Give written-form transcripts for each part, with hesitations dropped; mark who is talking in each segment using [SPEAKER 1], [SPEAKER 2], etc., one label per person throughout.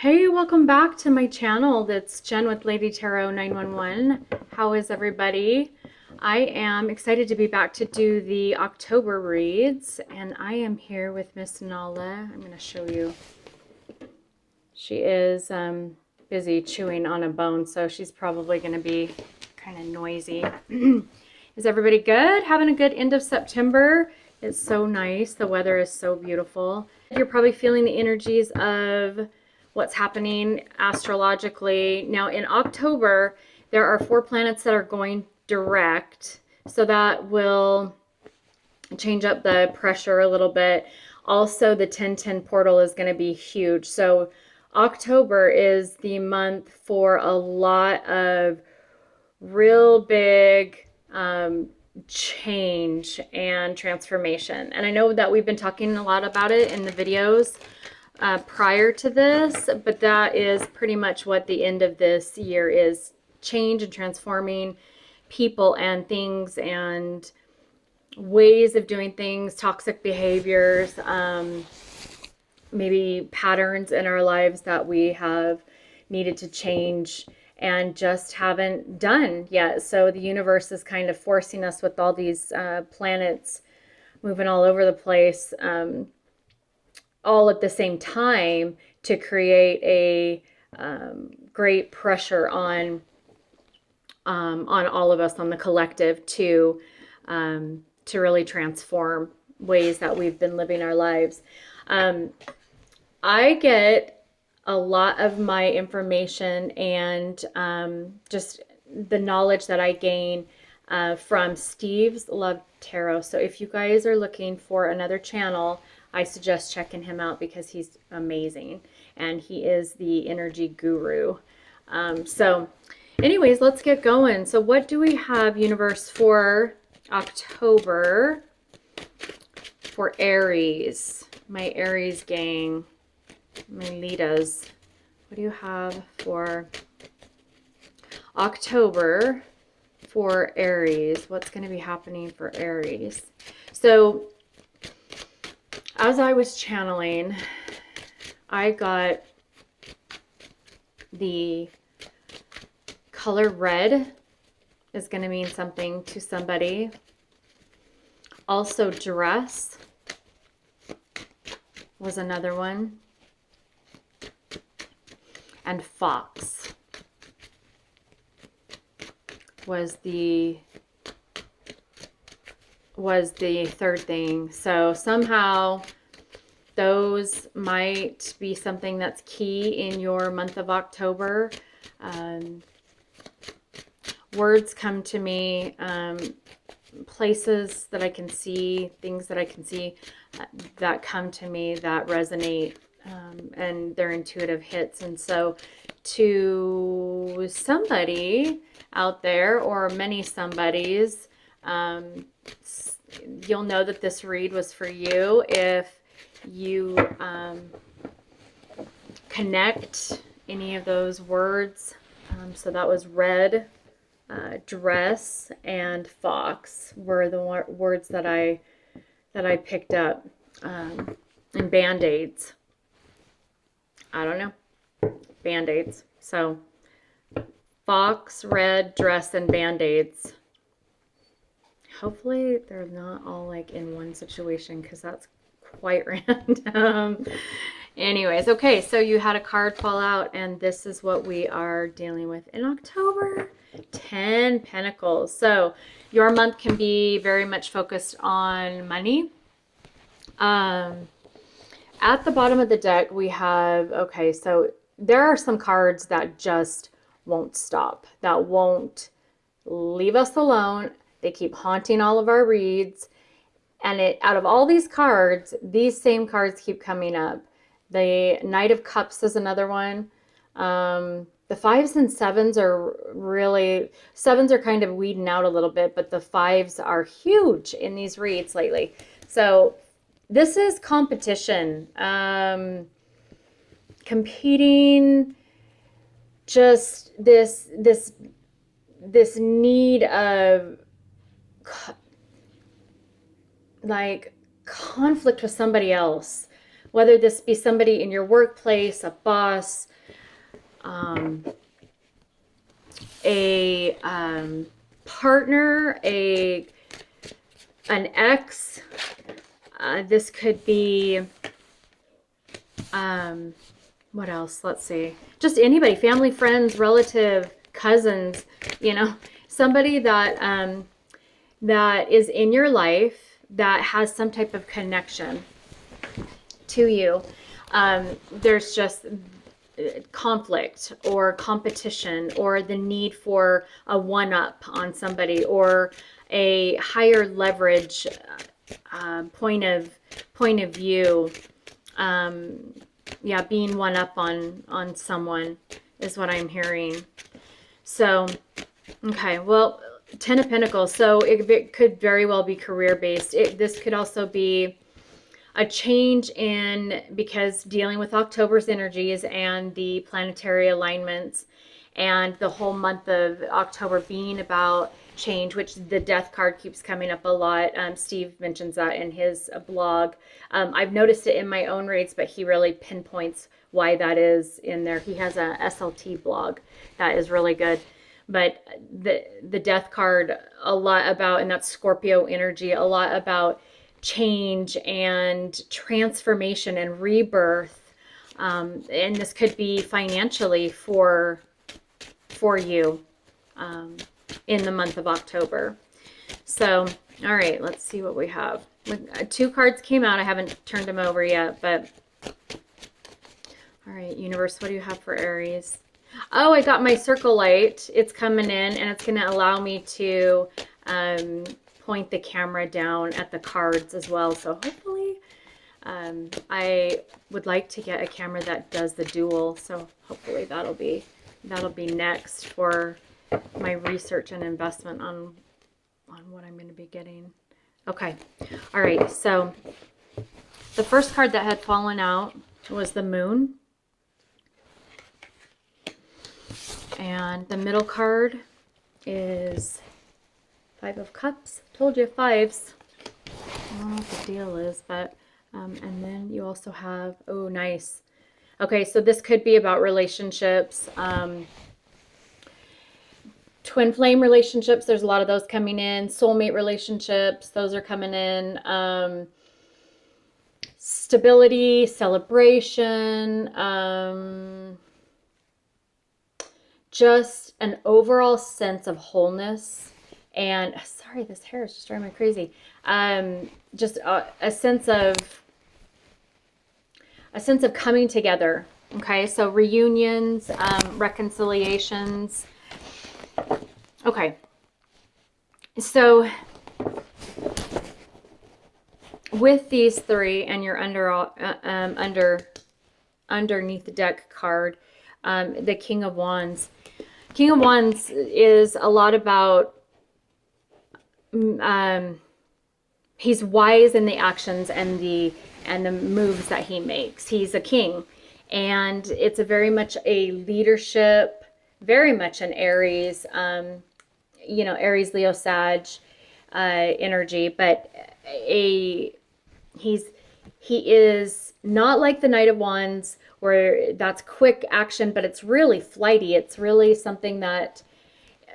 [SPEAKER 1] Hey, welcome back to my channel. That's Jen with Lady Tarot 911. How is everybody? I am excited to be back to do the October reads, and I am here with Miss Nala. I'm going to show you. She is busy chewing on a bone, so she's probably going to be kind of noisy. Is everybody good? Having a good end of September? It's so nice. The weather is so beautiful. You're probably feeling the energies of what's happening astrologically. Now in October, there are 4 planets that are going direct, so that will change up the pressure a little bit. Also, the 1010 portal is going to be huge. So October is the month for a lot of real big change and transformation. And I know that we've been talking a lot about it in the videos prior to this, but that is pretty much what the end of this year is: change and transforming people and things and ways of doing things, toxic behaviors, maybe patterns in our lives that we have needed to change and just haven't done yet. So the universe is kind of forcing us with all these planets moving all over the place, all at the same time, to create a great pressure on all of us, on the collective, to really transform ways that we've been living our lives. I get a lot of my information and just the knowledge that I gain from Steve's Love Tarot. So if you guys are looking for another channel, I suggest checking him out because he's amazing and he is the energy guru. So anyways, let's get going. So what do we have, universe, for October for Aries? My Aries gang, my Litas. What do you have for October for Aries? What's going to be happening for Aries? So as I was channeling, I got the color red is going to mean something to somebody. Also, dress was another one. And fox was the third thing. So somehow those might be something that's key in your month of October. Words come to me, places that I can see, things that I can see that come to me that resonate, and they're intuitive hits. And so to somebody out there, or many somebodies, you'll know that this read was for you if you connect any of those words. So that was red, dress, and fox were the words that I picked up. And band-aids. I don't know. Band-aids. So fox, red, dress, and band-aids. Hopefully they're not all like in one situation, because that's quite random. Anyways, okay, so you had a card fall out, and this is what we are dealing with in October. 10 Pentacles. So your month can be very much focused on money. At the bottom of the deck, we have, okay, so there are some cards that just won't stop, that won't leave us alone. They keep haunting all of our reads. And out of all these cards, these same cards keep coming up. The Knight of Cups is another one. The 5s and 7s are really, 7s are kind of weeding out a little bit, but the 5s are huge in these reads lately. So this is competition, competing, just this need of like conflict with somebody else, whether this be somebody in your workplace, a boss, a partner, an ex. This could be, what else? Let's see. Just anybody, family, friends, relative, cousins, you know, somebody that, that is in your life that has some type of connection to you. There's just conflict or competition or the need for a one-up on somebody or a higher leverage point of view. Yeah, being one up on someone is what I'm hearing. So, okay, well, 10 of Pentacles. So it could very well be career based. This could also be a change in, because dealing with October's energies and the planetary alignments and the whole month of October being about change, which the death card keeps coming up a lot. Steve mentions that in his blog. I've noticed it in my own reads, but he really pinpoints why that is in there. He has a SLT blog that is really good. But the death card, a lot about, and that's Scorpio energy, a lot about change and transformation and rebirth. And this could be financially for you in the month of October. So, all right, let's see what we have. 2 cards came out. I haven't turned them over yet, but all right, universe, what do you have for Aries? Oh, I got my circle light. It's coming in, and it's going to allow me to point the camera down at the cards as well. So hopefully, I would like to get a camera that does the dual. So hopefully that'll be next for my research and investment on what I'm going to be getting. Okay, all right. So the first card that had fallen out was the Moon. And the middle card is 5 of Cups. Told you 5s. I don't know what the deal is, but and then you also have, oh, nice. Okay, so this could be about relationships, twin flame relationships. There's a lot of those coming in. Soulmate relationships, those are coming in. Stability, celebration. Just an overall sense of wholeness, and sorry, this hair is just driving me crazy. Just a sense of coming together. Okay, so reunions, reconciliations. Okay, so with these 3, and you're underneath the deck card, the King of Wands. King of Wands is a lot about, he's wise in the actions and the moves that he makes. He's a king, and it's a very much a leadership, very much an Aries, you know, Aries, Leo, Sag energy, but he is not like the Knight of Wands, where that's quick action, but it's really flighty. It's really something that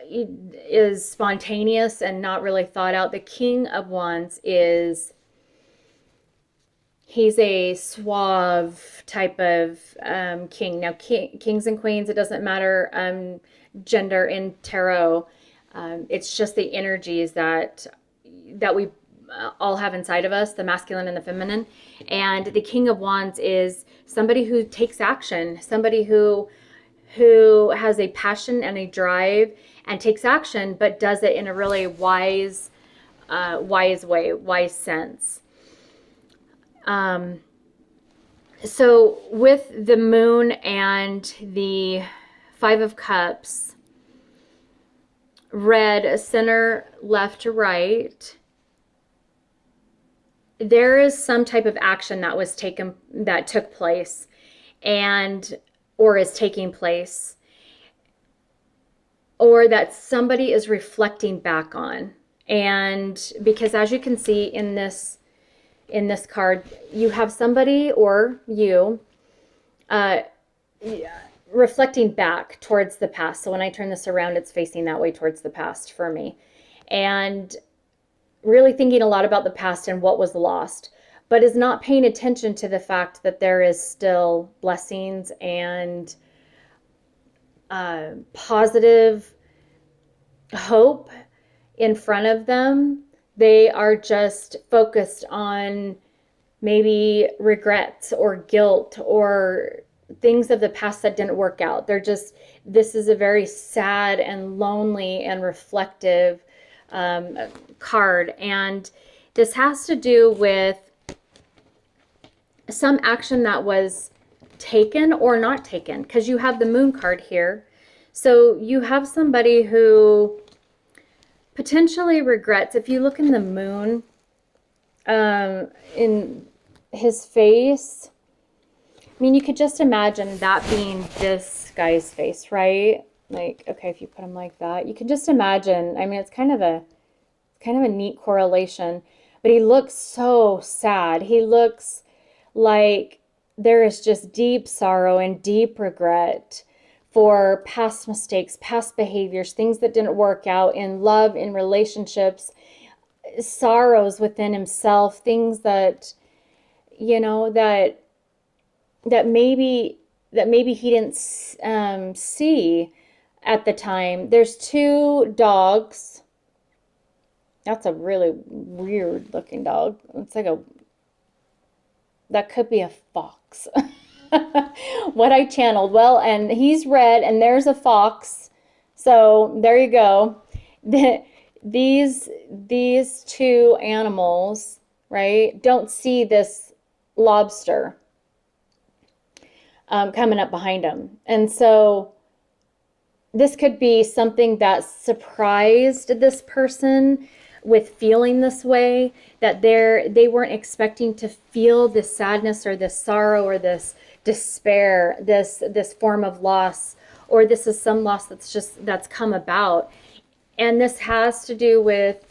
[SPEAKER 1] is spontaneous and not really thought out. The King of Wands he's a suave type of king. Now, kings and queens, it doesn't matter gender in tarot. It's just the energies that we all have inside of us, the masculine and the feminine. And the King of Wands is somebody who takes action, somebody who has a passion and a drive and takes action, but does it in a really wise way, wise sense. So with the Moon and the 5 of Cups, red, center, left to right, there is some type of action that took place, or is taking place, or that somebody is reflecting back on. And because, as you can see in this in this card. You have somebody or you reflecting back towards the past. So when I turn this around, it's facing that way towards the past for me. And really thinking a lot about the past and what was lost, but is not paying attention to the fact that there is still blessings and positive hope in front of them. They are just focused on maybe regrets or guilt or things of the past that didn't work out. They're just, this is a very sad and lonely and reflective card. And this has to do with some action that was taken or not taken, because you have the Moon card here. So you have somebody who potentially regrets. If you look in the Moon, in his face, I mean, you could just imagine that being this guy's face, right? Like, okay, if you put him like that, you can just imagine. I mean, it's kind of a neat correlation, but he looks so sad. He looks like there is just deep sorrow and deep regret for past mistakes, past behaviors, things that didn't work out in love, in relationships, sorrows within himself, things that, you know, that maybe he didn't see at the time. There's two dogs. That's a really weird looking dog. It's like that could be a fox. What I channeled. Well, and he's red and there's a fox. So there you go. These two animals, right, don't see this lobster coming up behind them. And so this could be something that surprised this person with feeling this way, that they weren't expecting to feel this sadness or this sorrow or this despair, this form of loss, or this is some loss that's come about. And this has to do with,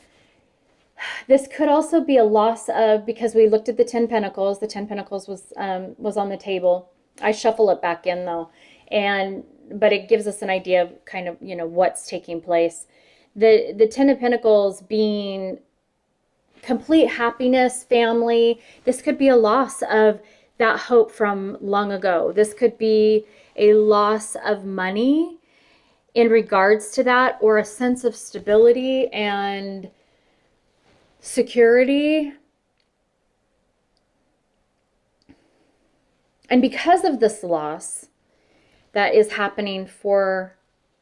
[SPEAKER 1] this could also be a loss of, because we looked at the 10 Pentacles. The 10 Pentacles was on the table. I shuffle it back in though, but it gives us an idea of kind of, you know, what's taking place. The 10 of Pentacles being complete happiness, family. This could be a loss of that hope from long ago. This could be a loss of money in regards to that, or a sense of stability and security. And because of this loss that is happening for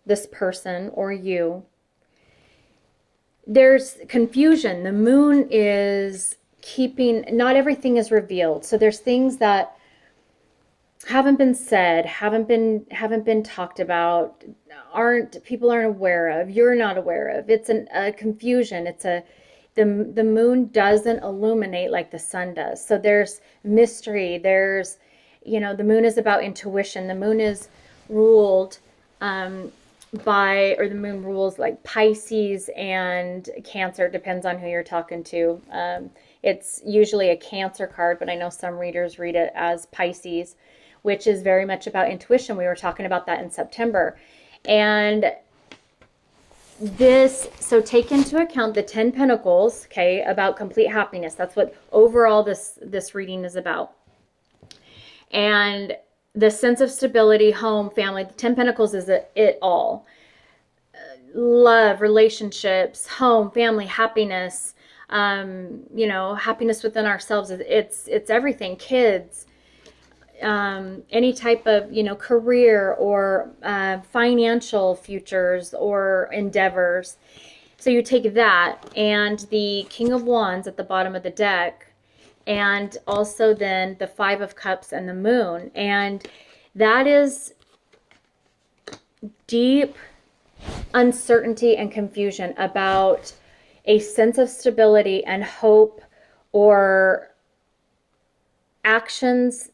[SPEAKER 1] this person or you, there's confusion. The Moon is keeping, not everything is revealed. So there's things that haven't been said, haven't been talked about, people aren't aware of, you're not aware of. It's a confusion. The Moon doesn't illuminate like the sun does. So there's mystery. There's, you know, the Moon is about intuition. The Moon is ruled the Moon rules like Pisces and Cancer. Depends on who you're talking to. It's usually a Cancer card, but I know some readers read it as Pisces, which is very much about intuition. We were talking about that in September. And so take into account the 10 Pentacles, okay, about complete happiness. That's what overall this reading is about. And the sense of stability, home, family. The 10 Pentacles is it all. Love, relationships, home, family, happiness, you know, happiness within ourselves. It's everything. Kids, any type of, you know, career or financial futures or endeavors. So you take that and the King of Wands at the bottom of the deck, and also then the 5 of Cups and the Moon. And that is deep uncertainty and confusion about a sense of stability and hope, or actions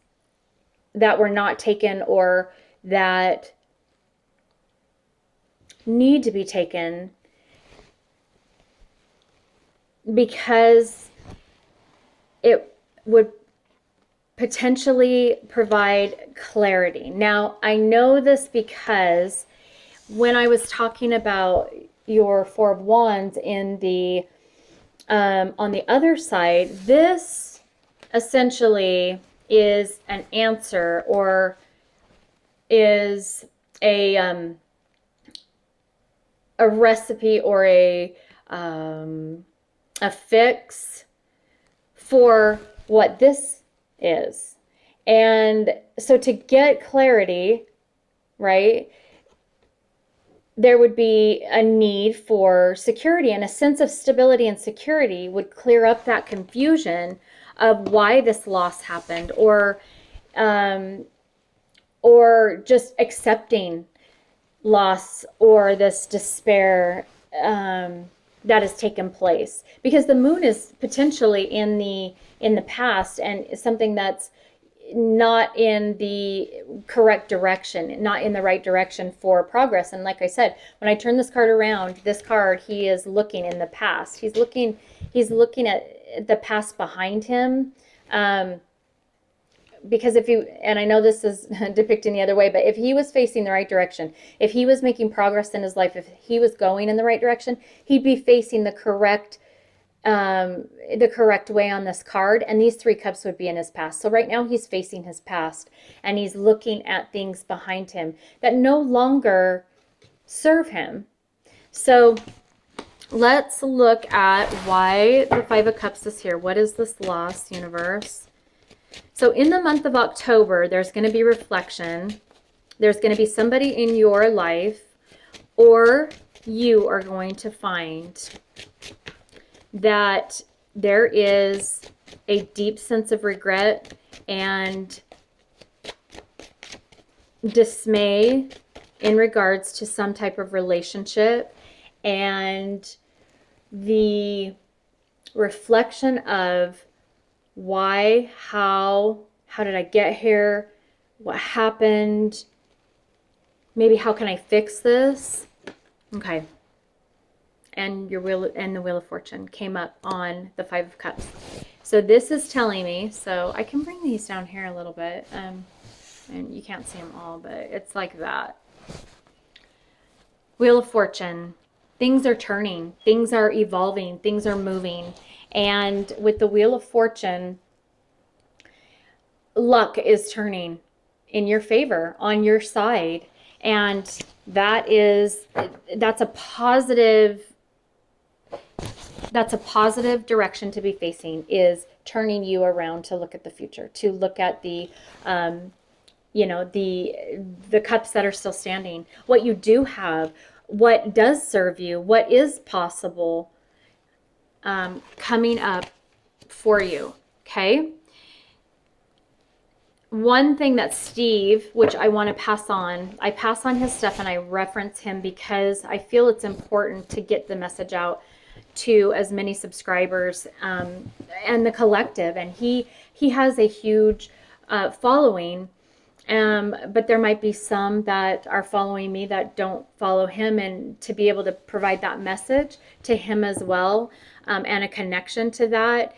[SPEAKER 1] that were not taken or that need to be taken because would potentially provide clarity. Now, I know this because when I was talking about your Four of Wands in the on the other side, this essentially is an answer, or is a recipe, or a fix for what this is. And so to get clarity, right, there would be a need for security, and a sense of stability and security would clear up that confusion of why this loss happened, or just accepting loss or this despair that has taken place, because the moon is potentially in the past, and something that's not in the correct direction, not in the right direction for progress. And like I said, when I turn this card around, this card, he is looking in the past. He's looking at the past behind him. Because if you, and I know this is depicting the other way, but if he was facing the right direction, if he was making progress in his life, if he was going in the right direction, he'd be facing the correct way on this card, and these three cups would be in his past. So right now he's facing his past, and he's looking at things behind him that no longer serve him. So let's look at why the Five of Cups is here. What is this loss, universe? So in the month of October, there's going to be reflection. There's going to be somebody in your life, or you are going to find that there is a deep sense of regret and dismay in regards to some type of relationship, and the reflection of why, how did I get here? What happened? Maybe how can I fix this? Okay. And your wheel, and the Wheel of Fortune came up on the Five of Cups. So this is telling me, so I can bring these down here a little bit, and you can't see them all, but it's like that. Wheel of Fortune. Things are turning, things are evolving, things are moving. And with the Wheel of Fortune, luck is turning in your favor, on your side. And that's a positive direction to be facing, is turning you around to look at the future, to look at the the cups that are still standing, what you do have, what does serve you, what is possible coming up for you. Okay. One thing that Steve, which I want to pass on, I pass on his stuff and I reference him because I feel it's important to get the message out to as many subscribers and the collective. And he has a huge following, but there might be some that are following me that don't follow him, and to be able to provide that message to him as well, and a connection to that,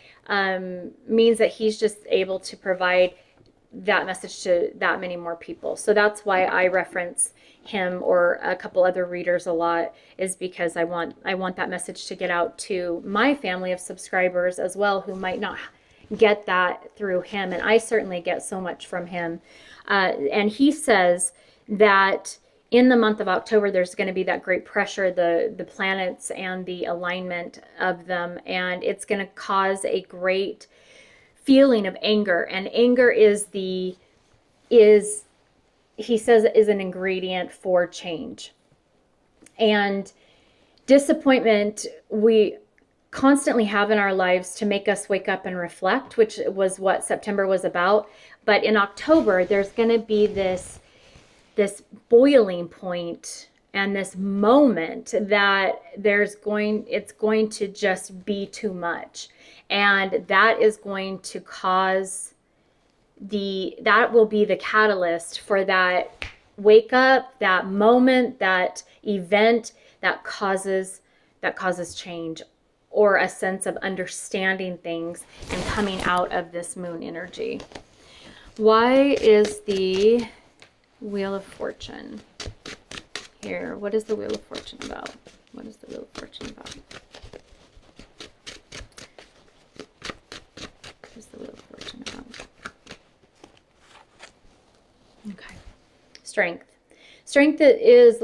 [SPEAKER 1] means that he's just able to provide that message to that many more people. So that's why I reference him or a couple other readers a lot, is because I want that message to get out to my family of subscribers as well, who might not get that through him. And I certainly get so much from him. And he says that in the month of October, there's going to be that great pressure, the planets and the alignment of them, and it's going to cause a great feeling of anger. And anger he says, is an ingredient for change. And disappointment we constantly have in our lives to make us wake up and reflect, which was what September was about. But in October, there's going to be this boiling point and this moment that it's going to just be too much. And that is going to cause that will be the catalyst for that wake up, that moment, that event that causes change, or a sense of understanding things and coming out of this moon energy. Why is the Wheel of Fortune here? What is the Wheel of Fortune about? What is the Wheel of Fortune about? What is the Wheel of Fortune about? Okay. Strength. Strength is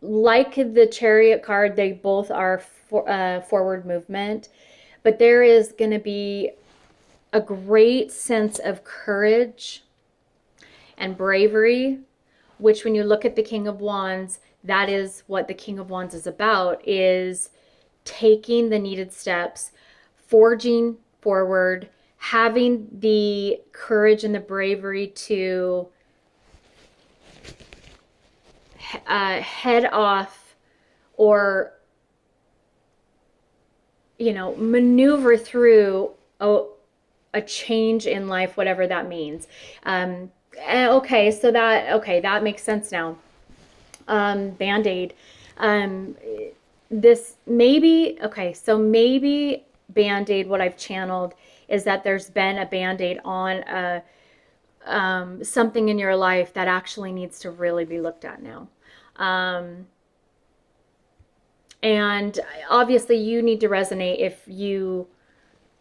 [SPEAKER 1] like the Chariot card, they both are forward movement, but there is going to be a great sense of courage and bravery, which when you look at the King of Wands, that is what the King of Wands is about, is taking the needed steps, forging forward, having the courage and the bravery to head off or, you know, maneuver through a change in life, whatever that means. Okay, so that makes sense now. Band-Aid. This maybe, okay, so maybe Band-Aid, what I've channeled is that there's been a Band-Aid on something in your life that actually needs to really be looked at now. And obviously you need to resonate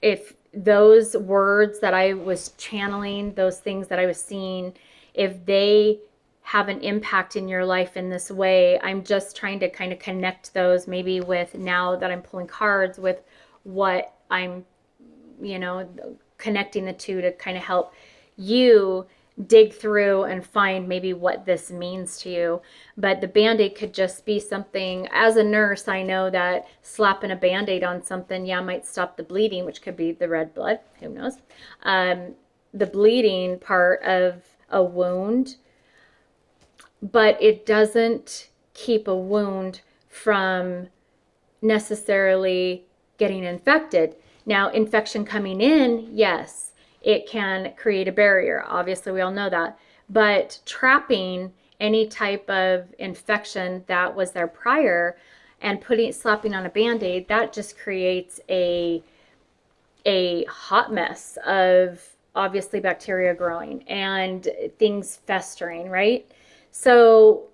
[SPEAKER 1] if those words that I was channeling, those things that I was seeing, if they have an impact in your life in this way. I'm just trying to kind of connect those maybe with, now that I'm pulling cards, with what I'm, you know, connecting the two to kind of help you dig through and find maybe what this means to you. But the Band-Aid could just be something, as a nurse, I know that slapping a Band-Aid on something, yeah, might stop the bleeding, which could be the red blood, who knows. The bleeding part of a wound, but it doesn't keep a wound from necessarily getting infected. Now, infection coming in, yes, it can create a barrier. Obviously, we all know that. But trapping any type of infection that was there prior and slapping on a Band-Aid, that just creates a hot mess of obviously bacteria growing and things festering, right? So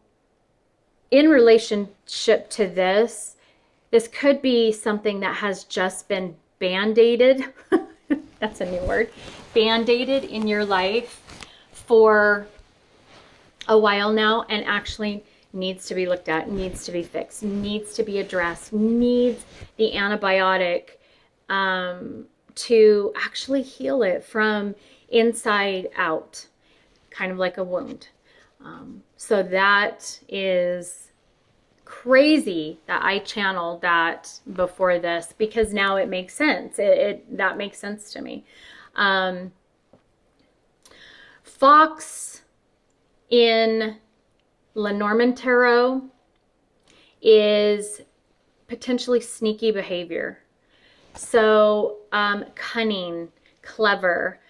[SPEAKER 1] in relationship to this could be something that has just been Band-Aided. That's a new word. Band-Aided in your life for a while now, and actually needs to be looked at, needs to be fixed, needs to be addressed, needs the antibiotic to actually heal it from inside out, kind of like a wound. So that is crazy that I channeled that before this, because now it makes sense. That makes sense to me. Fox in Lenormand Tarot is potentially sneaky behavior. So cunning, clever.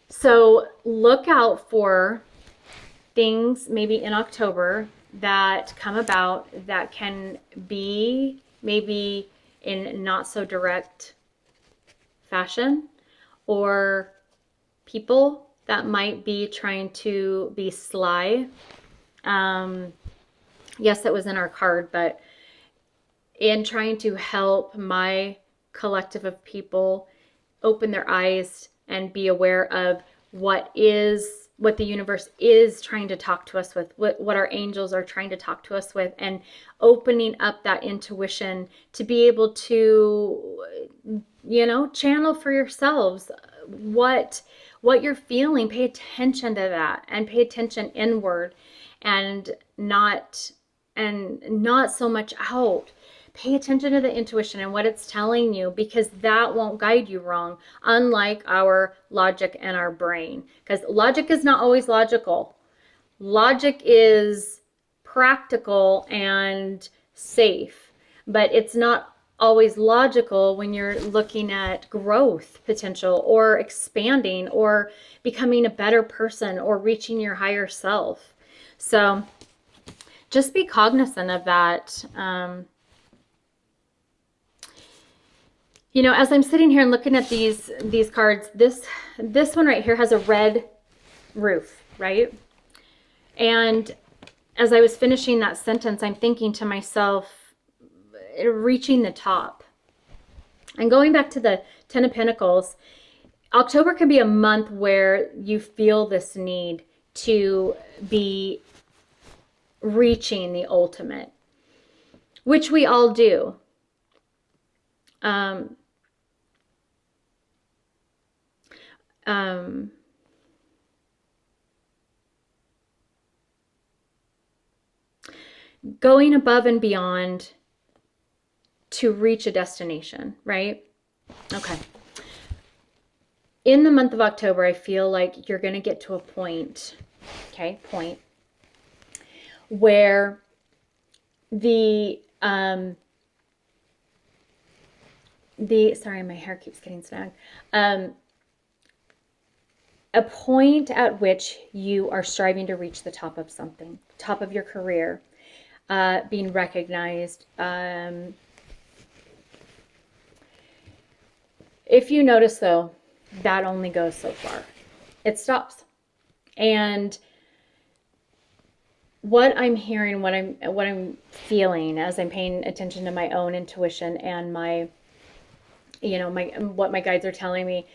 [SPEAKER 1] So look out for things maybe in October that come about that can be maybe in not so direct fashion, or people that might be trying to be sly. Yes, that was in our card, but in trying to help my collective of people open their eyes and be aware of what the universe is trying to talk to us with, what our angels are trying to talk to us with, and opening up that intuition to be able to, you know, channel for yourselves what you're feeling. Pay attention to that, and pay attention inward, and not so much out. Pay attention to the intuition and what it's telling you, because that won't guide you wrong, unlike our logic and our brain. Because logic is not always logical. Logic is practical and safe, but it's not always logical when you're looking at growth potential, or expanding, or becoming a better person, or reaching your higher self. So just be cognizant of that. You know, as I'm sitting here and looking at these cards, this one right here has a red roof, right? And as I was finishing that sentence, I'm thinking to myself, reaching the top. And going back to the Ten of Pentacles, October can be a month where you feel this need to be reaching the ultimate, which we all do. Going above and beyond to reach a destination, right? Okay. In the month of October, I feel like you're going to get to a point, okay, where sorry, my hair keeps getting snag. A point at which you are striving to reach the top of something, top of your career, being recognized. If you notice though, that only goes so far. It stops. And what I'm hearing, what I'm feeling as I'm paying attention to my own intuition and my, you know, what my guides are telling me,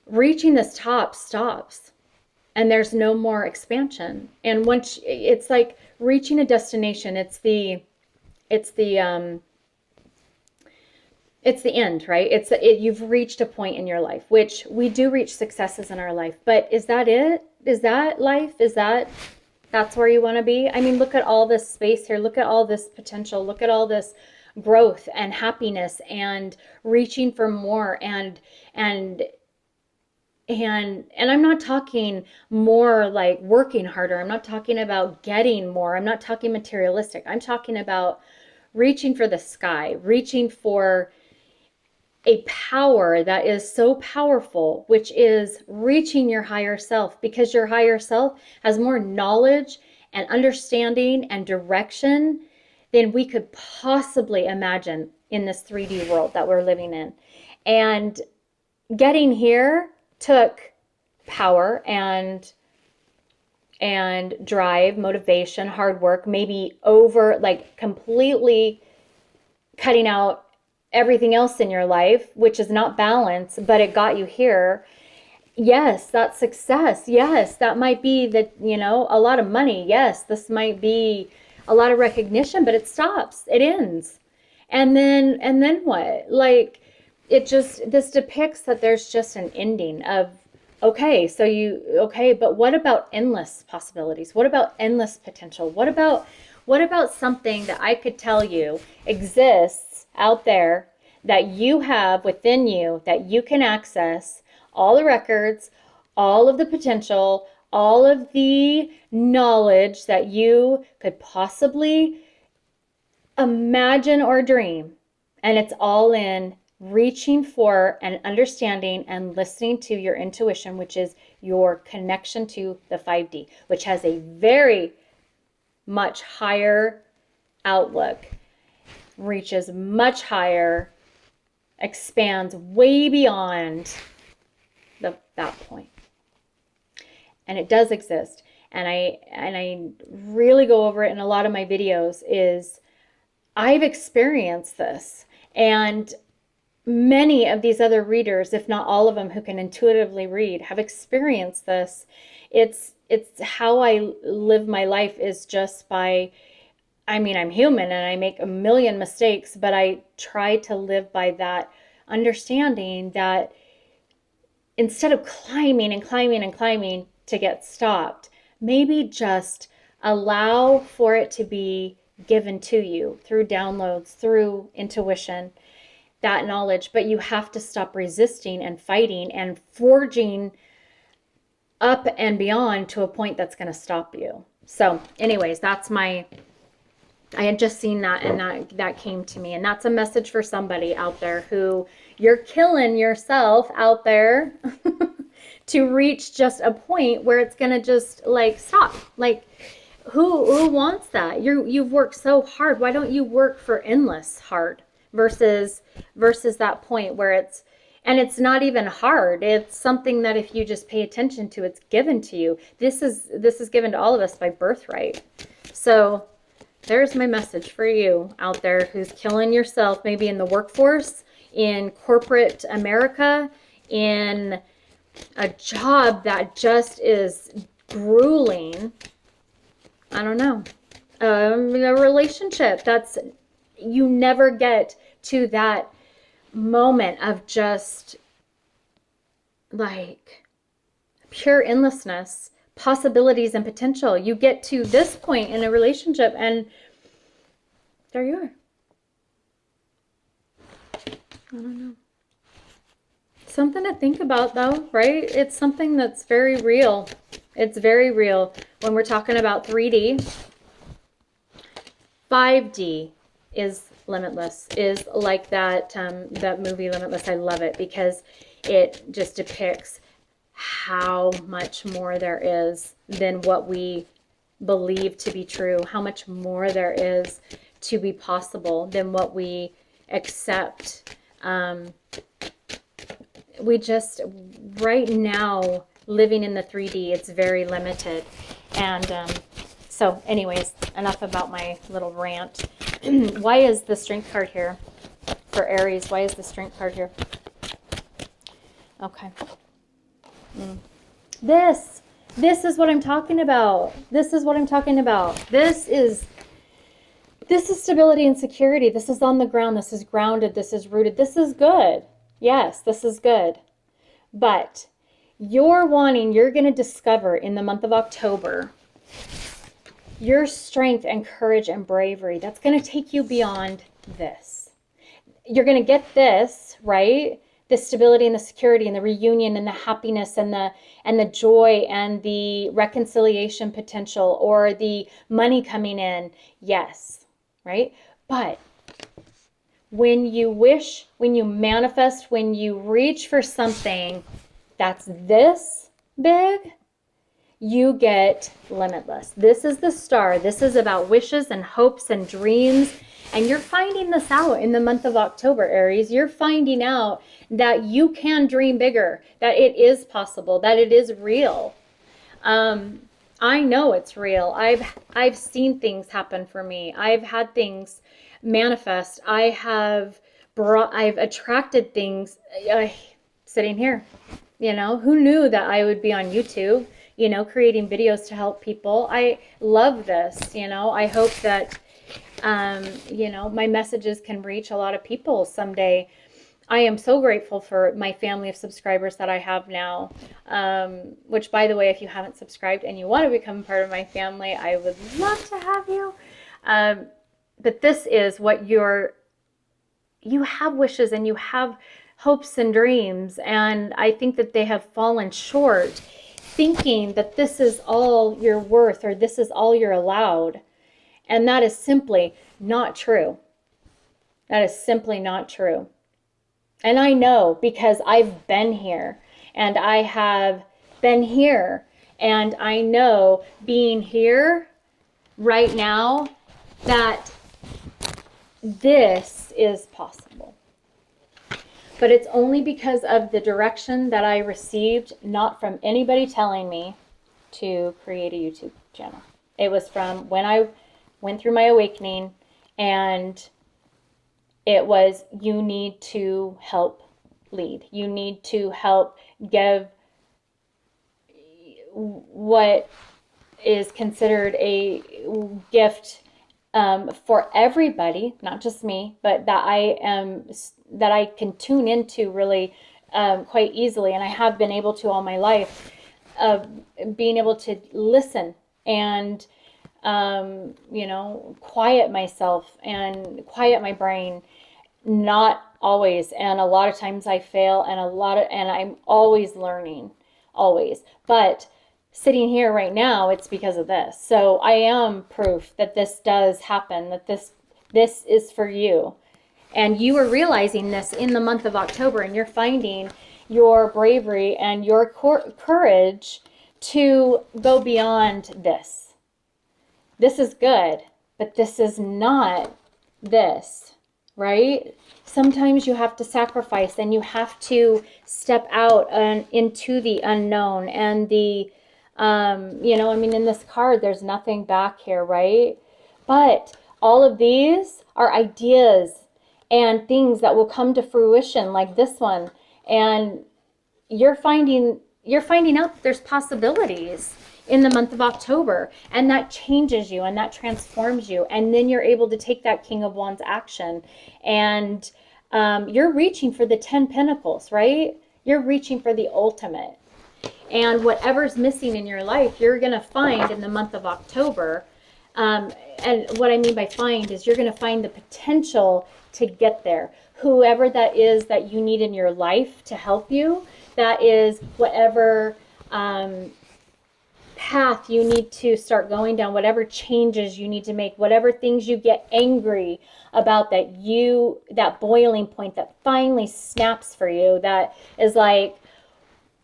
[SPEAKER 1] reaching this top stops. And there's no more expansion. And once it's like reaching a destination, it's the end, right? You've reached a point in your life, which we do reach successes in our life. But is that it? Is that life? That's where you want to be? I mean, look at all this space here. Look at all this potential. Look at all this growth and happiness and reaching for more and I'm not talking more like working harder. I'm not talking about getting more. I'm not talking materialistic. I'm talking about reaching for the sky, reaching for a power that is so powerful, which is reaching your higher self, because your higher self has more knowledge and understanding and direction than we could possibly imagine in this 3D world that we're living in. And getting here took power and drive, motivation, hard work, maybe over like completely cutting out everything else in your life, which is not balance, but it got you here. Yes, that's success. Yes, that might be that, you know, a lot of money. Yes, this might be a lot of recognition, but it stops. It ends. And then what? Like, this depicts that there's just an ending of, okay, but what about endless possibilities? What about endless potential? What about something that I could tell you exists out there that you have within you, that you can access all the records, all of the potential, all of the knowledge that you could possibly imagine or dream, and it's all in reaching for and understanding and listening to your intuition, which is your connection to the 5D, which has a very much higher outlook, reaches much higher, expands way beyond that point. And it does exist. And I really go over it in a lot of my videos. Is I've experienced this, and many of these other readers, if not all of them who can intuitively read, have experienced this. It's how I live my life, is just by, I mean, I'm human and I make a million mistakes, but I try to live by that understanding that instead of climbing and climbing and climbing to get stopped, maybe just allow for it to be given to you through downloads, through intuition, that knowledge. But you have to stop resisting and fighting and forging up and beyond to a point that's going to stop you. So anyways, I had just seen that, and that came to me, and that's a message for somebody out there who you're killing yourself out there to reach just a point where it's going to just like stop. Like, who wants that? You've worked so hard. Why don't you work for endless hard? versus that point where it's not even hard. It's something that if you just pay attention to, it's given to you. This is given to all of us by birthright. So there's my message for you out there who's killing yourself, maybe in the workforce, in corporate America, in a job that just is grueling. I don't know. A relationship that's, you never get to that moment of just like pure endlessness, possibilities and potential. You get to this point in a relationship and there you are. I don't know. Something to think about though, right? It's something that's very real. It's very real when we're talking about 3D. 5D is limitless, is like that movie Limitless. I love it because it just depicts how much more there is than what we believe to be true, how much more there is to be possible than what we accept. We just, right now, living in the 3D, it's very limited. And so anyways, enough about my little rant. Why is the Strength card here for Aries? Why is the Strength card here? Okay. This is what I'm talking about. This is what I'm talking about. This is stability and security. This is on the ground. This is grounded. This is rooted. This is good. Yes, this is good. But you're going to discover in the month of October your strength and courage and bravery. That's going to take you beyond this. You're going to get this, right? The stability and the security and the reunion and the happiness and the joy and the reconciliation potential or the money coming in. Yes, right? But when you wish, when you manifest, when you reach for something that's this big, you get limitless. This is the star. This is about wishes and hopes and dreams. And you're finding this out in the month of October, Aries. You're finding out that you can dream bigger, that it is possible, that it is real. I know it's real. I've seen things happen for me. I've had things manifest. I've attracted things sitting here. You know, who knew that I would be on YouTube, you know, creating videos to help people. I love this, you know. I hope that, you know, my messages can reach a lot of people someday. I am so grateful for my family of subscribers that I have now, which, by the way, if you haven't subscribed and you want to become part of my family, I would love to have you. But this is what you have wishes and you have hopes and dreams. And I think that they have fallen short thinking that this is all you're worth or this is all you're allowed. And that is simply not true. That is simply not true. And I know because I've been here and I have been here and I know being here right now that this is possible. But it's only because of the direction that I received, not from anybody telling me to create a YouTube channel. It was from when I went through my awakening, and it was, you need to help lead. You need to help give what is considered a gift for everybody, not just me, but that I can tune into really quite easily, and I have been able to all my life, being able to listen and you know, quiet myself and quiet my brain. Not always, and a lot of times I fail, and I'm always learning, always. But sitting here right now, it's because of this. So I am proof that this does happen, that this is for you. And you are realizing this in the month of October, and you're finding your bravery and your courage to go beyond this. This is good, but this is not this. right? Sometimes you have to sacrifice and you have to step out and into the unknown and the, you know, I mean, in this card, there's nothing back here, right? But all of these are ideas and things that will come to fruition, like this one. And you're finding out that there's possibilities in the month of October, and that changes you and that transforms you, and then you're able to take that King of Wands action, and you're reaching for the 10 Pentacles, right? You're reaching for the ultimate, and whatever's missing in your life, you're going to find in the month of October. And what I mean by find is you're going to find the potential to get there. Whoever that is that you need in your life to help you, that is whatever path you need to start going down, whatever changes you need to make, whatever things you get angry about, that boiling point that finally snaps for you, that is like,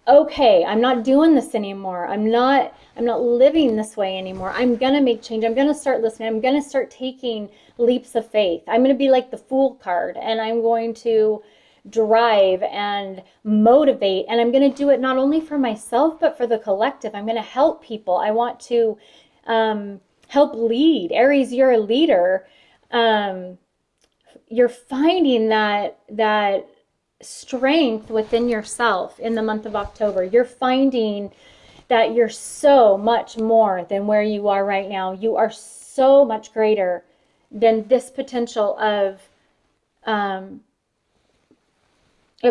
[SPEAKER 1] okay, I'm not doing this anymore. I'm not living this way anymore. I'm going to make change. I'm going to start listening. I'm going to start taking leaps of faith. I'm going to be like the Fool card, and I'm going to drive and motivate, and I'm going to do it not only for myself but for the collective. I'm going to help people. I want to help lead. Aries, you're a leader. You're finding that strength within yourself in the month of October. You're finding that you're so much more than where you are right now. You are so much greater than this potential of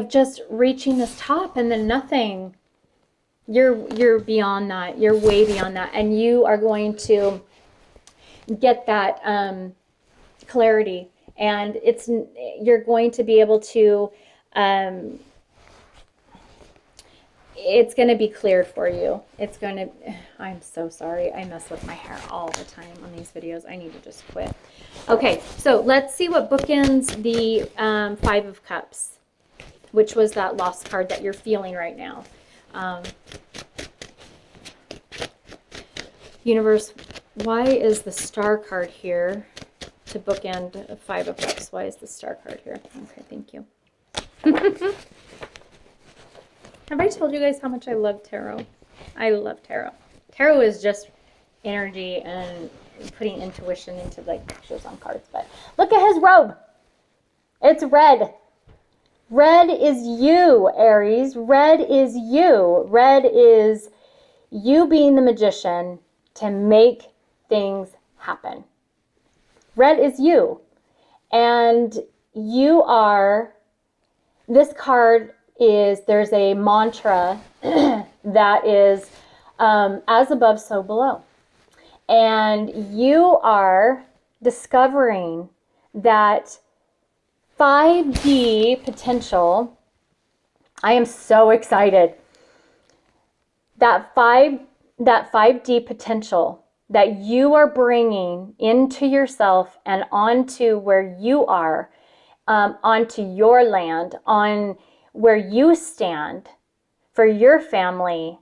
[SPEAKER 1] just reaching this top and then nothing. You're beyond that. You're way beyond that, and you are going to get that clarity, and you're going to be able to it's going to be cleared for you. I'm so sorry. I mess with my hair all the time on these videos. I need to just quit. Okay, so let's see what bookends the Five of Cups, which was that lost card that you're feeling right now. Universe, why is the Star card here to bookend Five of Cups? Why is the Star card here? Okay, thank you. Have I told you guys how much I love tarot? I love tarot. Tarot is just energy and putting intuition into like pictures on cards. But look at his robe. It's red. Red is you, Aries. Red is you. Red is you being the magician to make things happen. Red is you. And you are, this card is, there's a mantra that is as above, so below. And you are discovering that 5D potential. I am so excited. That 5D potential that you are bringing into yourself and onto where you are, onto your land, on where you stand for your family,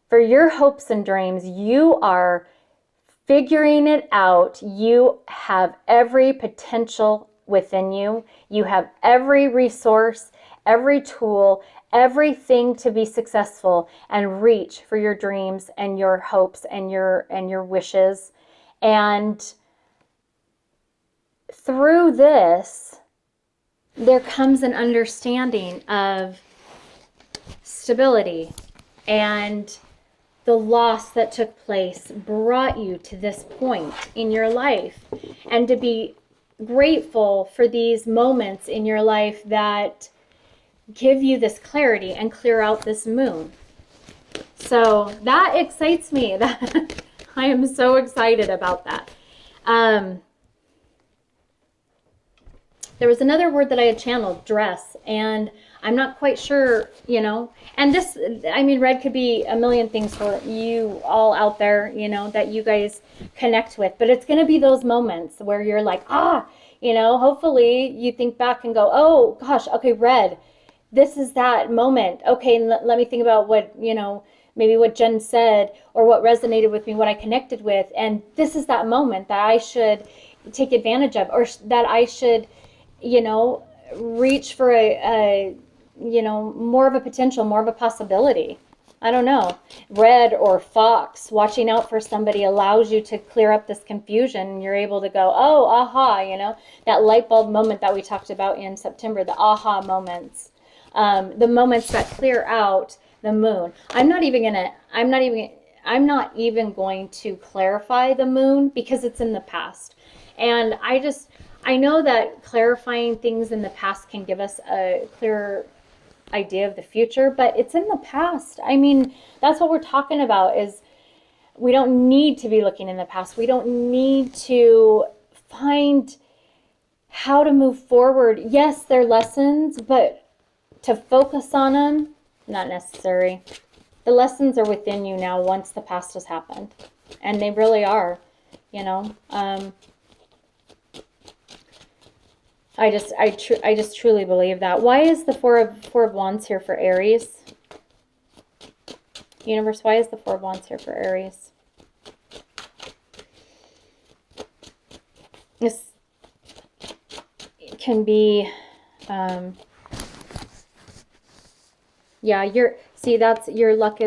[SPEAKER 1] for your hopes and dreams. You are figuring it out. You have every potential within you. You have every resource, every tool, everything to be successful and reach for your dreams and your hopes and your wishes. And through this, there comes an understanding of stability, and the loss that took place brought you to this point in your life, and to be grateful for these moments in your life that give you this clarity and clear out this moon. So that excites me. That I am so excited about that. There was another word that I had channeled, dress, and I'm not quite sure, you know, and this, I mean, red could be a million things for you all out there, you know, that you guys connect with, but it's going to be those moments where you're like, you know, hopefully you think back and go, oh gosh, okay, red, this is that moment. Okay, and let me think about what, you know, maybe what Jen said or what resonated with me, what I connected with, and this is that moment that I should take advantage of, or that I should you know, reach for a you know, more of a potential, more of a possibility. I don't know. Red or fox, watching out for somebody allows you to clear up this confusion. And you're able to go, oh, aha, you know, that light bulb moment that we talked about in September, the aha moments, the moments that clear out the moon. I'm not even going to clarify the moon because it's in the past. And I know that clarifying things in the past can give us a clearer idea of the future, but it's in the past. I mean, that's what we're talking about, is we don't need to be looking in the past. We don't need to find how to move forward. Yes, they're lessons, but to focus on them, not necessary. The lessons are within you now once the past has happened. And they really are, you know. I just truly believe that. Why is the Four of Wands here for Aries? Universe, why is the Four of Wands here for Aries? This can be, yeah, that's your luck,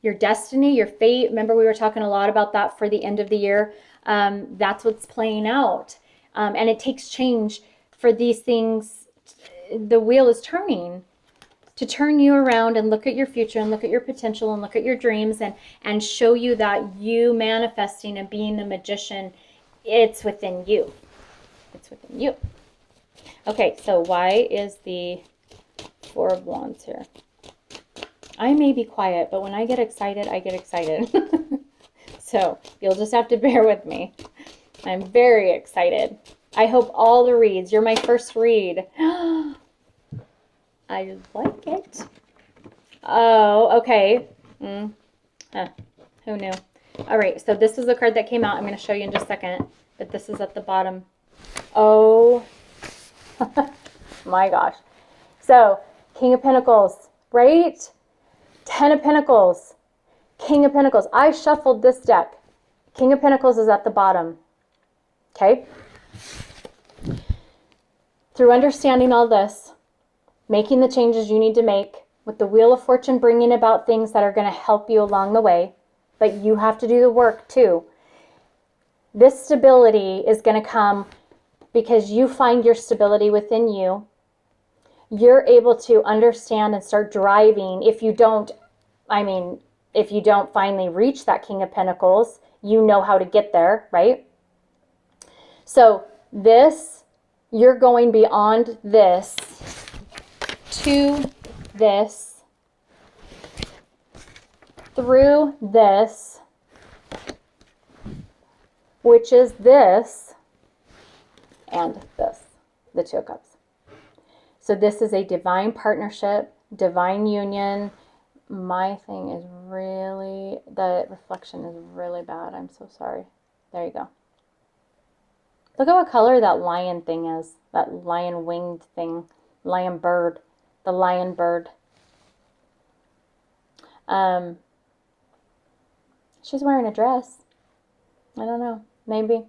[SPEAKER 1] your destiny, your fate. Remember, we were talking a lot about that for the end of the year. That's what's playing out. And it takes change for these things. The wheel is turning to turn you around and look at your future and look at your potential and look at your dreams and show you that you manifesting and being the magician, it's within you. It's within you. Okay, so why is the Four of Wands here? I may be quiet, but when I get excited, I get excited. So you'll just have to bear with me. I'm very excited. I hope all the reads. You're my first read. I like it. Oh, okay. Who knew? All right, so this is the card that came out. I'm going to show you in just a second, but this is at the bottom. Oh, my gosh. So, King of Pentacles, right? 10 of Pentacles, King of Pentacles. I shuffled this deck. King of Pentacles is at the bottom. Okay? Through understanding all this, making the changes you need to make, with the Wheel of Fortune bringing about things that are going to help you along the way, but you have to do the work too. This stability is going to come because you find your stability within you. You're able to understand and start driving. If you don't finally reach that King of Pentacles, you know how to get there, right? So this, you're going beyond this to this, through this, which is this, and this, the Two of Cups. So this is a divine partnership, divine union. My thing is really, the reflection is really bad. I'm so sorry. There you go. Look at what color that lion thing is. That lion winged thing. Lion bird. The lion bird. She's wearing a dress. I don't know. Maybe.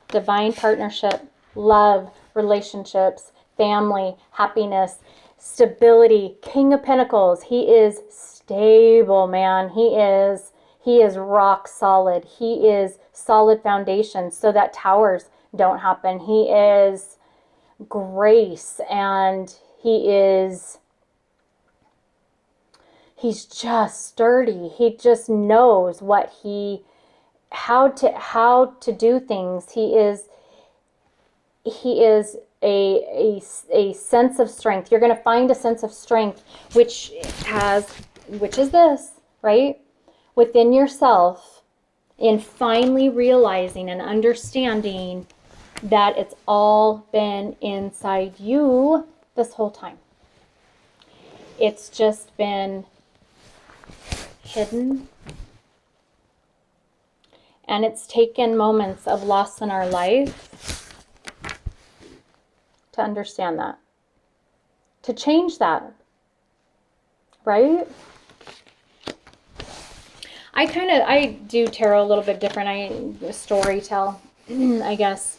[SPEAKER 1] Divine partnership. Love. Relationships. Family. Happiness. Stability. King of Pentacles. He is stable, man. He is rock solid. He is solid foundation so that towers don't happen. He is grace, and he's just sturdy. He just knows how to do things. He is a sense of strength. You're going to find a sense of strength which is this, right? Within yourself, in finally realizing and understanding that it's all been inside you this whole time. It's just been hidden. And it's taken moments of loss in our life to understand that. To change that. Right? I do tarot a little bit different. I story tell, I guess.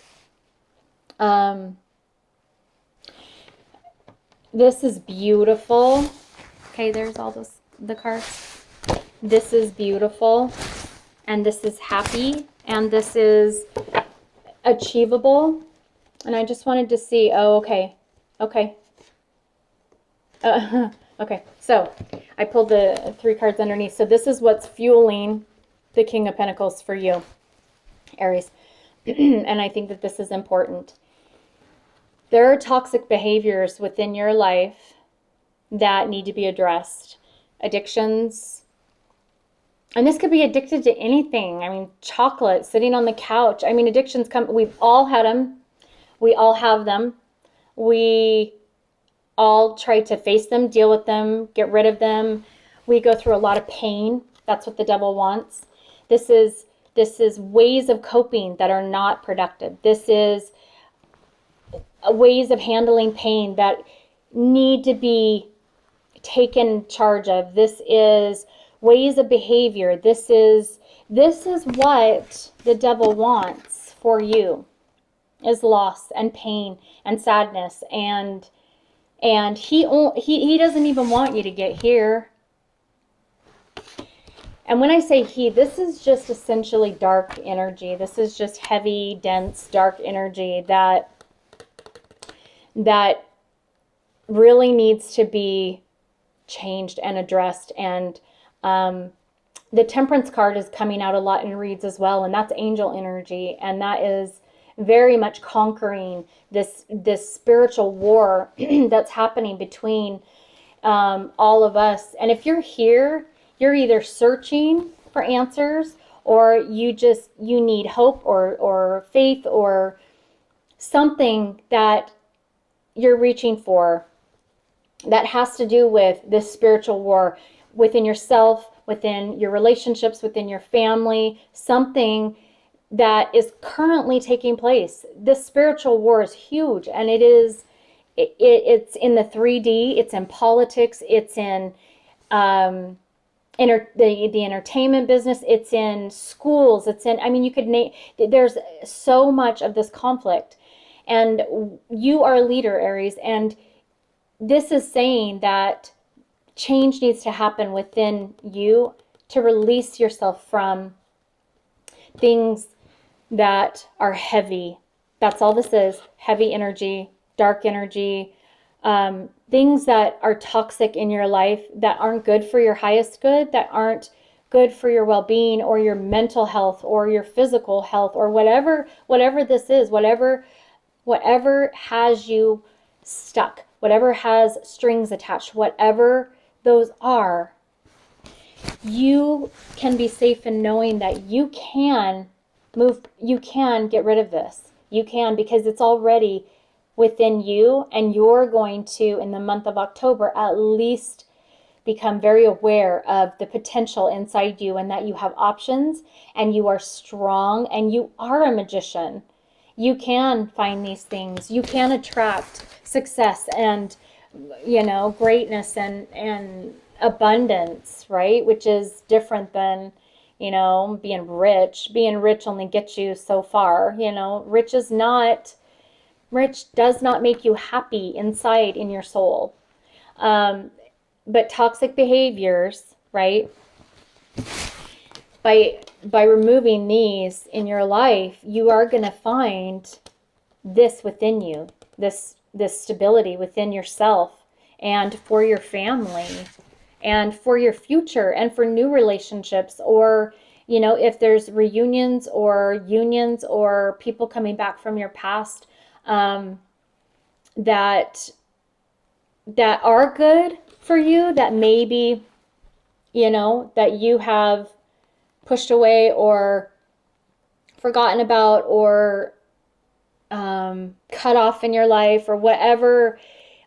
[SPEAKER 1] This is beautiful. Okay, there's all the cards. This is beautiful, and this is happy, and this is achievable. And I just wanted to see, oh, okay. Okay, so I pulled the 3 cards underneath. So this is what's fueling the King of Pentacles for you, Aries. And I think that this is important. There are toxic behaviors within your life that need to be addressed. Addictions. And this could be addicted to anything. I mean, chocolate, sitting on the couch. I mean, addictions come, we've all had them. We all have them. We all try to face them, deal with them, get rid of them. We go through a lot of pain. That's what the devil wants. This is ways of coping that are not productive. This is ways of handling pain that need to be taken charge of. This is ways of behavior. This is what the devil wants for you, is loss and pain and sadness, and he doesn't even want you to get here. And when I say he, this is just essentially dark energy. This is just heavy, dense, dark energy that really needs to be changed and addressed. And the Temperance card is coming out a lot in reads as well, and that's angel energy, and that is very much conquering this spiritual war that's happening between all of us. And if you're here, you're either searching for answers, or you need hope or faith or something that you're reaching for that has to do with this spiritual war within yourself, within your relationships, within your family, something that is currently taking place. This spiritual war is huge, and it's in the 3D, it's in politics, it's in the entertainment business, it's in schools, it's in, I mean, you could name, there's so much of this conflict. And you are a leader, Aries, and this is saying that change needs to happen within you to release yourself from things that are heavy. That's all this is. Heavy energy, dark energy, things that are toxic in your life, that aren't good for your highest good, that aren't good for your well-being or your mental health or your physical health, or whatever this is, whatever has you stuck, whatever has strings attached, whatever those are, you can be safe in knowing that you can get rid of this. You can, because it's already within you, and you're going to, in the month of October, at least become very aware of the potential inside you, and that you have options, and you are strong, and you are a magician. You can find these things. You can attract success and, greatness and abundance, right? Which is different than, being rich. Being rich only gets you so far. Rich does not make you happy inside in your soul. But toxic behaviors, right? By removing these in your life, you are going to find this within you, this stability within yourself, and for your family, and for your future, and for new relationships, or if there's reunions or unions or people coming back from your past that are good for you, that maybe that you have pushed away or forgotten about or cut off in your life, or whatever,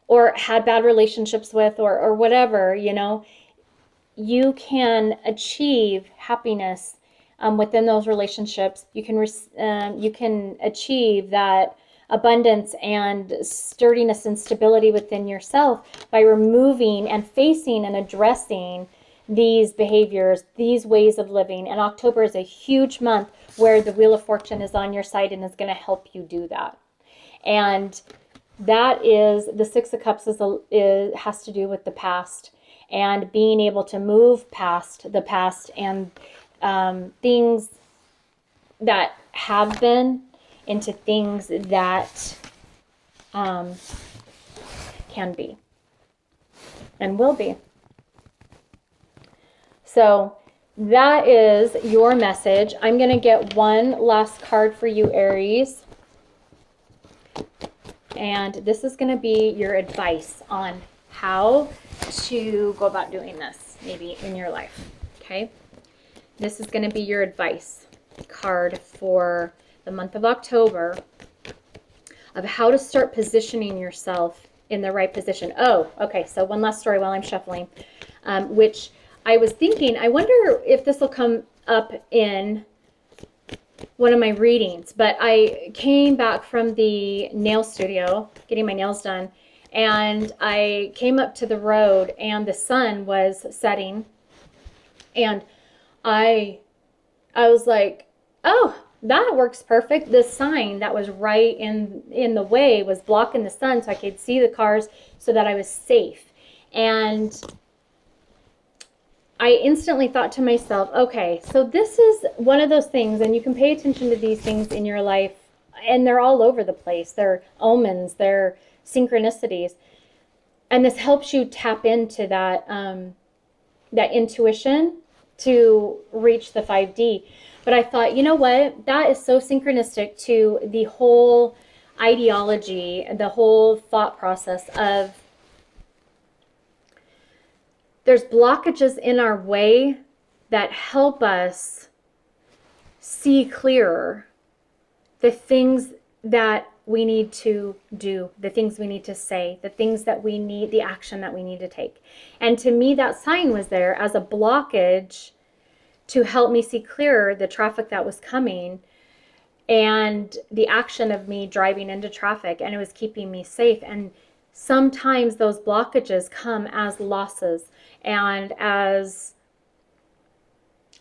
[SPEAKER 1] or had bad relationships with, or whatever, you can achieve happiness within those relationships. You can achieve that abundance and sturdiness and stability within yourself by removing and facing and addressing these behaviors, these ways of living. And October is a huge month where the Wheel of Fortune is on your side and is going to help you do that. And that is, the Six of Cups has to do with the past and being able to move past the past and things that have been into things that can be and will be. So that is your message. I'm going to get one last card for you, Aries. And this is going to be your advice on how to go about doing this, maybe in your life. Okay? This is going to be your advice card for the month of October of how to start positioning yourself in the right position. Oh, okay. So one last story while I'm shuffling, which I was thinking, I wonder if this will come up in one of my readings, but I came back from the nail studio, getting my nails done, and I came up to the road and the sun was setting, and I was like, oh, that works perfect. The sign that was right in the way was blocking the sun so I could see the cars so that I was safe. And I instantly thought to myself, okay, so this is one of those things, and you can pay attention to these things in your life, and they're all over the place. They're omens, they're synchronicities. And this helps you tap into that, that intuition to reach the 5D. But I thought, you know what? That is so synchronistic to the whole ideology, the whole thought process of there's blockages in our way that help us see clearer the things that we need to do, the things we need to say, the things that we need, the action that we need to take. And to me, that sign was there as a blockage to help me see clearer the traffic that was coming and the action of me driving into traffic, and it was keeping me safe. And sometimes those blockages come as losses and as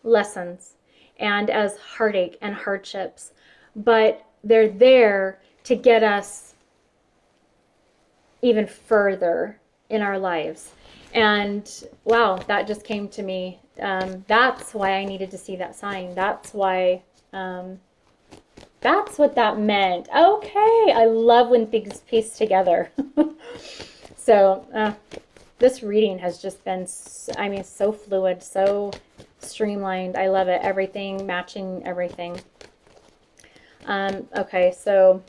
[SPEAKER 1] lessons and as heartache and hardships, but they're there to get us even further in our lives. And wow, that just came to me. That's why I needed to see that sign. That's why, that's what that meant. Okay, I love when things piece together. So this reading has just been, I mean, so fluid, so streamlined. I love it. Everything matching everything. Okay, so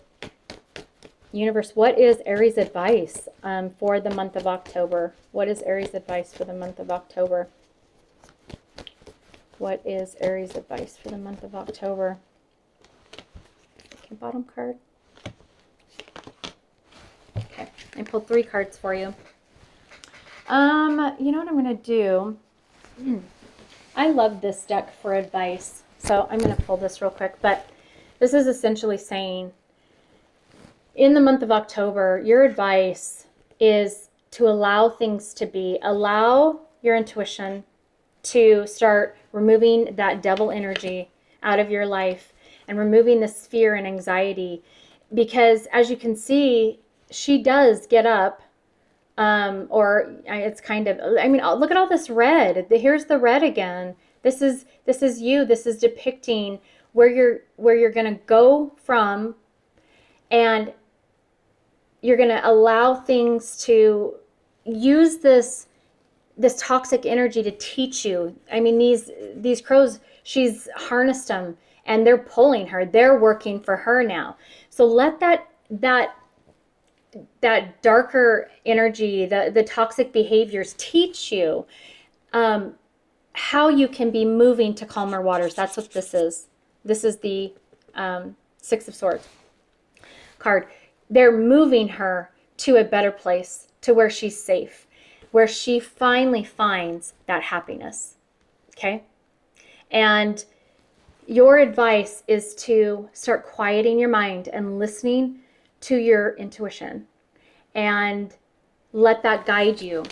[SPEAKER 1] universe, what is Aries' advice for the month of October? What is Aries' advice for the month of October? What is Aries' advice for the month of October? Okay, bottom card. Okay, I pulled 3 cards for you. You know what I'm going to do? I love this deck for advice, so I'm going to pull this real quick, but this is essentially saying, in the month of October, your advice is to allow things to be. Allow your intuition to start removing that devil energy out of your life and removing this fear and anxiety. Because as you can see, she does get up, or it's kind of, I mean, look at all this red. Here's the red again. This is you. This is depicting where you're going to go from, and you're going to allow things to use this toxic energy to teach you. I mean, these crows, she's harnessed them and they're pulling her. They're working for her now. So let that darker energy, the toxic behaviors teach you how you can be moving to calmer waters. That's what this is. This is the 6 of Swords card. They're moving her to a better place, to where she's safe, where she finally finds that happiness. Okay? And your advice is to start quieting your mind and listening to your intuition and let that guide you.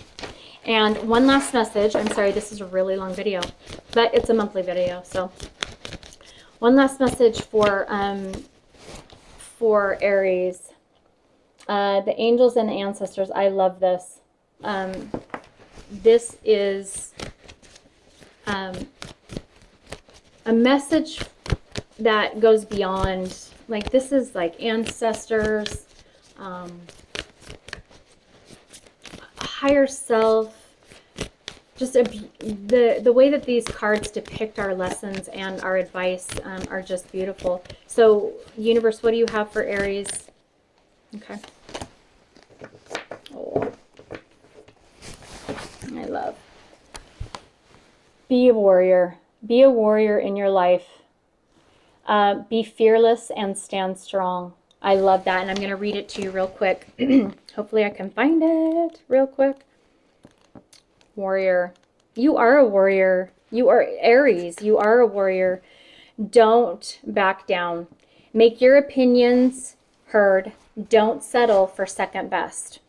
[SPEAKER 1] And one last message. I'm sorry, this is a really long video, but it's a monthly video. So one last message for Aries. The angels and the ancestors. I love this. This is a message that goes beyond, like, this is like ancestors, higher self. Just the way that these cards depict our lessons and our advice are just beautiful. So, universe, what do you have for Aries? Okay. Oh, I love. Be a warrior. Be a warrior in your life. Be fearless and stand strong. I love that, and I'm going to read it to you real quick. Hopefully I can find it real quick. Warrior. You are a warrior. You are Aries. You are a warrior. Don't back down. Make your opinions heard. Don't settle for second best.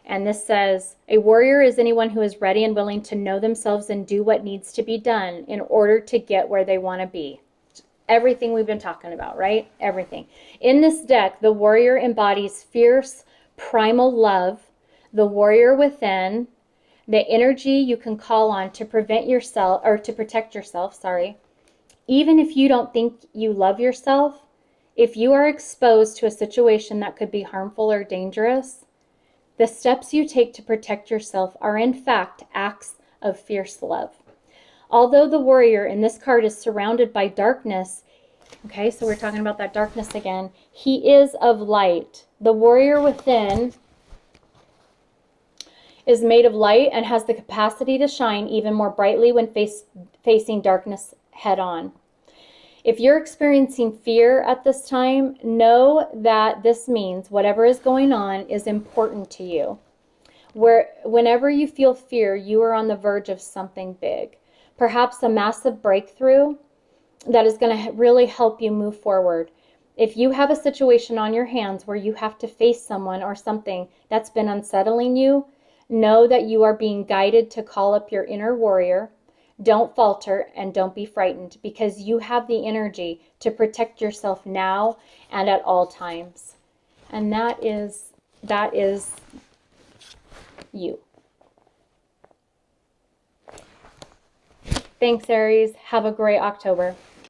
[SPEAKER 1] And this says, a warrior is anyone who is ready and willing to know themselves and do what needs to be done in order to get where they want to be. Everything we've been talking about, right? Everything. In this deck, the warrior embodies fierce, primal love, the warrior within, the energy you can call on to protect yourself, even if you don't think you love yourself. If you are exposed to a situation that could be harmful or dangerous, the steps you take to protect yourself are in fact acts of fierce love. Although the warrior in this card is surrounded by darkness, okay, so we're talking about that darkness again, he is of light. The warrior within is made of light and has the capacity to shine even more brightly when facing darkness head on. If you're experiencing fear at this time, know that this means whatever is going on is important to you. Whenever you feel fear, you are on the verge of something big. Perhaps a massive breakthrough that is going to really help you move forward. If you have a situation on your hands where you have to face someone or something that's been unsettling you, know that you are being guided to call up your inner warrior. Don't falter and don't be frightened, because you have the energy to protect yourself now and at all times. And that is you. Thanks, Aries. Have a great October.